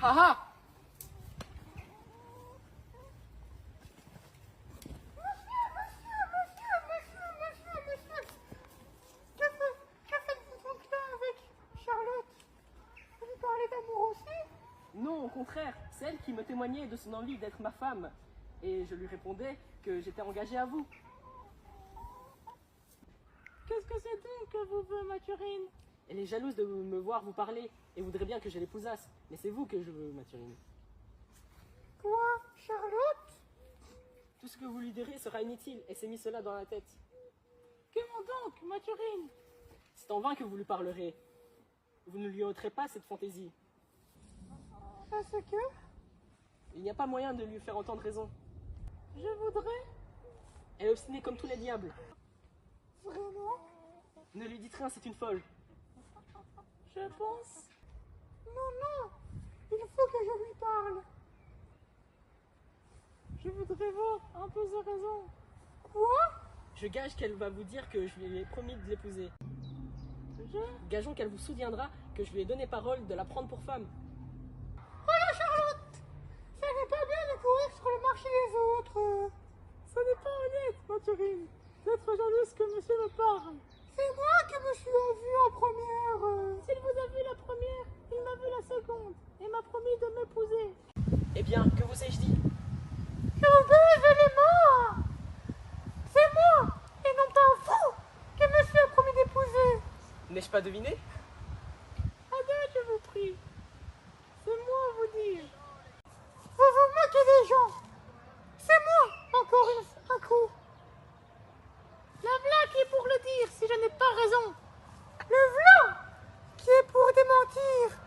Haha. Non, au contraire, c'est elle qui me témoignait de son envie d'être ma femme. Et je lui répondais que j'étais engagé à vous. Qu'est-ce que c'est donc que vous veut, Mathurine? Elle est jalouse de me voir vous parler et voudrait bien que je l'épousasse. Mais c'est vous que je veux, Mathurine. Quoi, Charlotte? Tout ce que vous lui direz sera inutile et s'est mis cela dans la tête. Comment donc, Mathurine? C'est en vain que vous lui parlerez. Vous ne lui ôterez pas cette fantaisie. Parce que Il n'y a pas moyen de lui faire entendre raison. je voudrais Elle est obstinée comme tous les diables. vraiment, Ne lui dites rien, c'est une folle. je pense... Non, il faut que je lui parle. Je voudrais voir un peu sa raison. Quoi? Je gage qu'elle va vous dire que je lui ai promis de l'épouser. Gageons qu'elle vous souviendra que je lui ai donné parole de la prendre pour femme. Voilà, Charlotte! Ça n'est pas bien de courir sur le marché des autres. Ce n'est pas honnête, Mathurine, d'être jalouse que monsieur me parle. C'est moi que monsieur a vu en première. S'il vous a vu la première, il m'a vu la seconde et m'a promis de m'épouser. Eh bien, que vous ai-je dit? Que vous baisez les mains! C'est moi, et non pas vous, que monsieur a promis d'épouser. N'ai-je pas deviné? Allez, je vous prie. C'est moi à vous dire. Vous vous moquez des gens. C'est moi, encore un coup. La v'là qui est pour le dire, si je n'ai pas raison. Le v'là qui est pour démentir,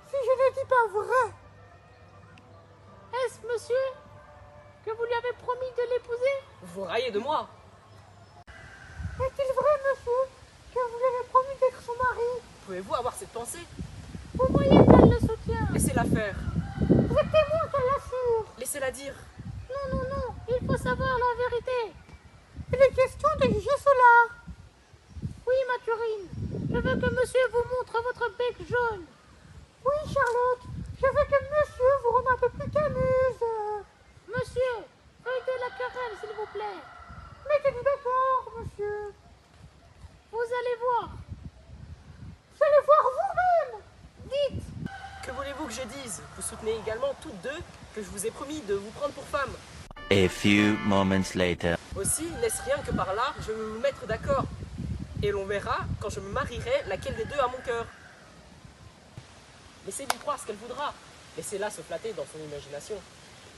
si je ne dis pas vrai. Est-ce, monsieur, que vous lui avez promis de l'épouser? Vous raillez de moi. Est-il vrai, monsieur, que vous lui avez promis d'être son mari? Pouvez-vous avoir cette pensée? Vous voyez qu'elle le soutient. Laissez-la faire. Vous êtes témoin qu'elle l'assure. Laissez-la dire. Non, il faut savoir la vérité. Il est question de juger cela. Oui, Mathurine, je veux que monsieur vous montre votre bec jaune. Oui, Charlotte, je veux que monsieur vous rende un peu plus camuse. Monsieur, feuilletez la querelle, s'il vous plaît. Mettez-vous d'accord, monsieur. Vous allez voir. Vous allez voir vous-même. Dites. Que voulez-vous que je dise? Vous soutenez également toutes deux que je vous ai promis de vous prendre pour femme. A few moments later. Aussi, n'est-ce rien que par là, je vais vous mettre d'accord. Et l'on verra, quand je me marierai, laquelle des deux a mon cœur. Laissez-lui croire ce qu'elle voudra. Laissez-la se flatter dans son imagination.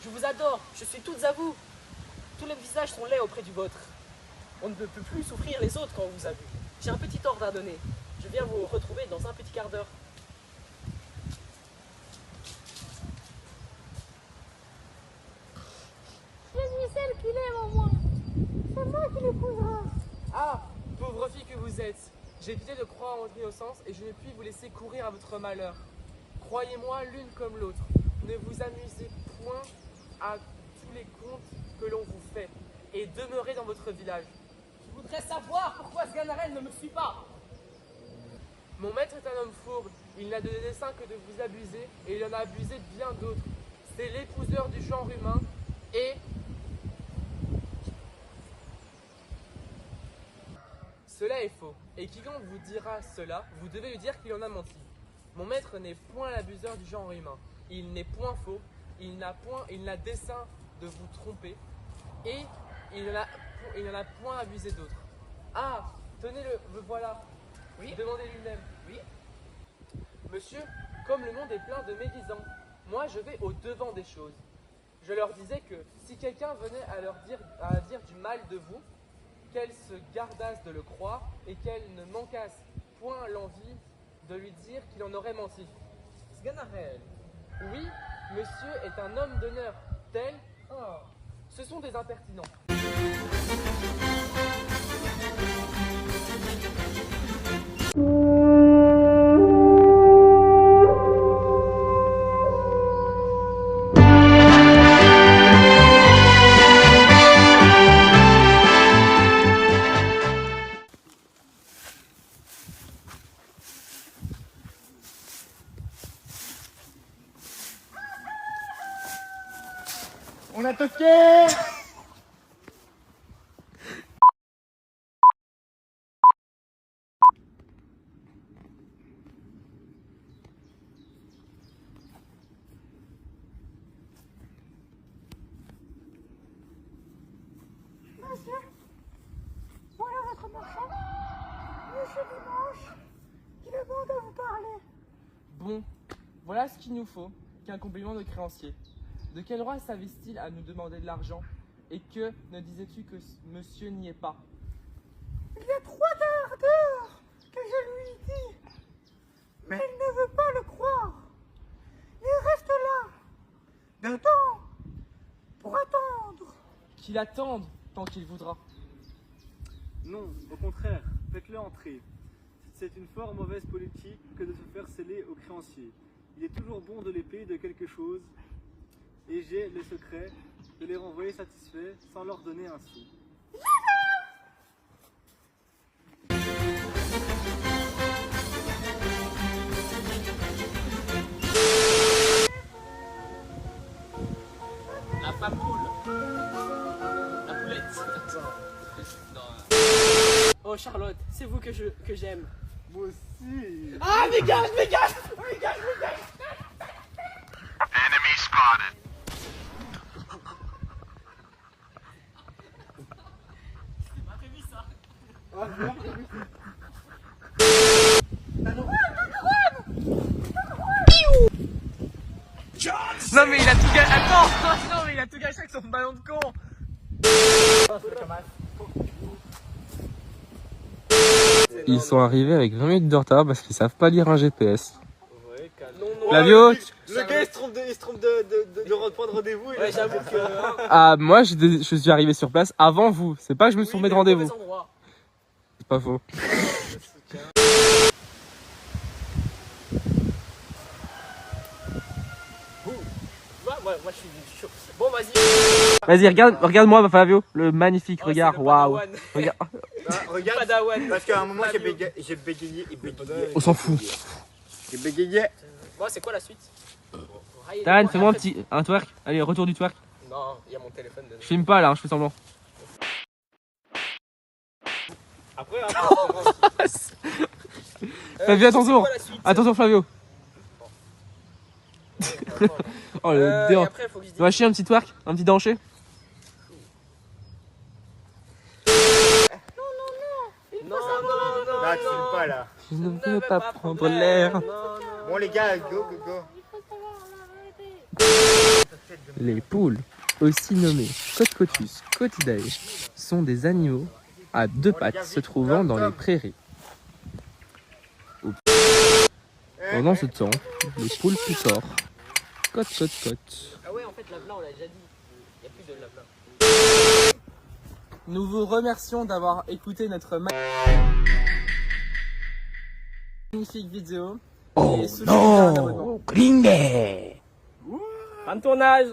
Je vous adore, je suis toute à vous. Tous les visages sont laids auprès du vôtre. On ne peut plus souffrir les autres quand on vous a vu. J'ai un petit ordre à donner. Je viens vous retrouver dans un petit quart d'heure. Je suis celle qu'il aime en moi. C'est moi qui l'épousera. Ah, pauvre fille que vous êtes, j'ai évité de croire en votre innocence et je ne puis vous laisser courir à votre malheur. Croyez-moi l'une comme l'autre, ne vous amusez point à tous les contes que l'on vous fait et demeurez dans votre village. Je voudrais savoir pourquoi ce Ganarelle ne me suit pas. Mon maître est un homme fourbe, il n'a de dessein que de vous abuser et il en a abusé bien d'autres. C'est l'épouseur du genre humain et... Cela est faux, et quiconque vous dira cela, vous devez lui dire qu'il en a menti. Mon maître n'est point l'abuseur du genre humain. Il n'est point faux, il n'a dessein de vous tromper, et il n'en a point abusé d'autres. Ah, tenez-le voilà. Oui. Demandez lui-même. Oui. Monsieur, comme le monde est plein de médisants, moi je vais au devant des choses. Je leur disais que si quelqu'un venait à dire du mal de vous, qu'elles se gardassent de le croire et qu'elles ne manquassent point l'envie de lui dire qu'il en aurait menti. Sganarelle. Oui, monsieur est un homme d'honneur, tel... Oh, ce sont des impertinents. On a toqué. Monsieur, voilà votre marchand, Monsieur Dimanche, qui demande à vous parler. Bon, voilà ce qu'il nous faut, qu'un complément de créancier. De quel droit s'avise-t-il à nous demander de l'argent? Et que ne disais-tu que monsieur n'y est pas? Il y a 3 quarts d'heure que je lui dis, mais il ne veut pas le croire. Il reste là, dedans, pour attendre. Qu'il attende tant qu'il voudra. Non, au contraire, faites-le entrer. C'est une fort mauvaise politique que de se faire sceller aux créanciers. Il est toujours bon de les payer de quelque chose, et j'ai le secret de les renvoyer satisfaits sans leur donner un sou. La femme poule. La poulette. Non. Oh Charlotte, c'est vous que j'aime. Moi aussi. Ah dégage. Non mais il a tout gâché. Attends. Non mais il a tout gâché avec son ballon de con. Ils sont arrivés avec 20 minutes de retard parce qu'ils savent pas lire un GPS. Non. Flavio, Le gars il se trompe de point de rendez-vous. Ouais, j'avoue que. Hein, ah, moi je suis arrivé sur place avant vous. C'est pas que je me suis remis de rendez-vous. C'est pas faux. Moi je suis chaud. Bon vas-y. Vas-y, regarde-moi Flavio, le magnifique regard. C'est le Waouh. Padawan. Regarde. Regarde, Padawan. parce qu'à un moment j'ai bégayé. On s'en fout. J'ai bégayé. Bon, c'est quoi la suite? Tan, fais-moi un twerk. Allez, retour du twerk. Non, il y a mon téléphone dedans. Je filme pas là, je fais semblant. Après, Flavio, attention. C'est quoi la suite? Attention Flavio. Oh le Et déant. après, faut que je dise. Tu vas chier un petit twerk, un petit danché. Non. Là, tu filmes pas là. Je ne veux pas prendre l'air. Bon les gars, go. Il faut savoir la vérité. Les poules, aussi nommées Cotycotus cotidae, sont des animaux à 2 pattes se trouvant dans les prairies. Pendant ce temps, les poules pucors, cote. Ah ouais, en fait, la blanc, on l'a déjà dit. Il n'y a plus de la blanc. Nous vous remercions d'avoir écouté notre magnifique vidéo. Oh Et soutenez-nous d'un abonnement. Gringue! Fin de tournage.